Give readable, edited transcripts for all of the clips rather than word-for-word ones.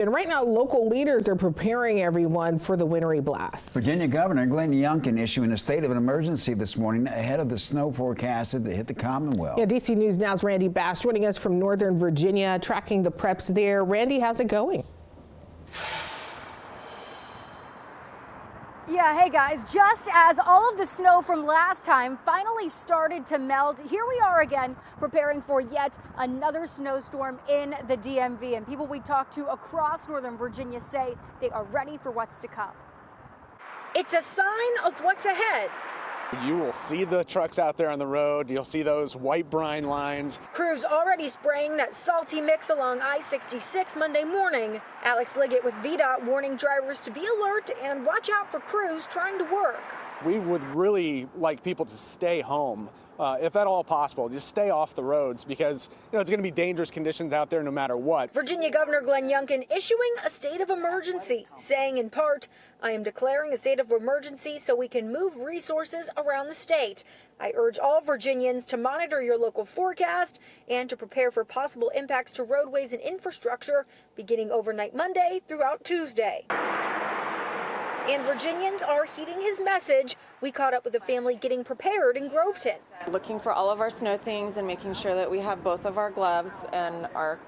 And right now, local leaders are preparing everyone for the wintry blast. Virginia Governor Glenn Youngkin issuing a state of an emergency this morning ahead of the snow forecasted to hit the Commonwealth. Yeah, DC News Now's Randy Bass joining us from Northern Virginia, tracking the preps there. Randy, how's it going? Yeah, hey guys, just as all of the snow from last time finally started to melt, here we are again preparing for yet another snowstorm in the DMV. And people we talk to across Northern Virginia say they are ready for what's to come. It's a sign of what's ahead. You will see the trucks out there on the road. You'll see those white brine lines. Crews already spraying that salty mix along I-66 Monday morning. Alex Liggett with VDOT warning drivers to be alert and watch out for crews trying to work. We would really like people to stay home, if at all possible. Just stay off the roads because it's going to be dangerous conditions out there no matter what. Virginia Governor Glenn Youngkin issuing a state of emergency, saying in part, "I am declaring a state of emergency so we can move resources around the state. I urge all Virginians to monitor your local forecast and to prepare for possible impacts to roadways and infrastructure beginning overnight Monday throughout Tuesday." And Virginians are heeding his message. We caught up with a family getting prepared in Groveton. Looking for all of our snow things and making sure that we have both of our gloves and our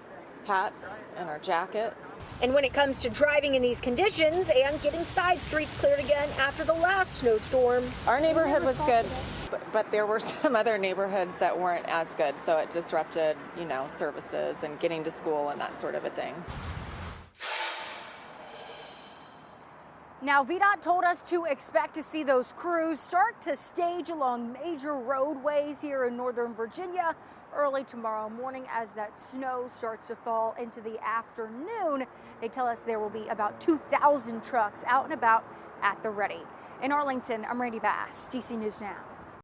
hats and our jackets. And when it comes to driving in these conditions and getting side streets cleared again after the last snowstorm. Our neighborhood was good, but there were some other neighborhoods that weren't as good, so it disrupted, services and getting to school and that sort of a thing. Now, VDOT told us to expect to see those crews start to stage along major roadways here in Northern Virginia early tomorrow morning as that snow starts to fall into the afternoon. They tell us there will be about 2,000 trucks out and about at the ready. In Arlington, I'm Randy Bass, DC News Now.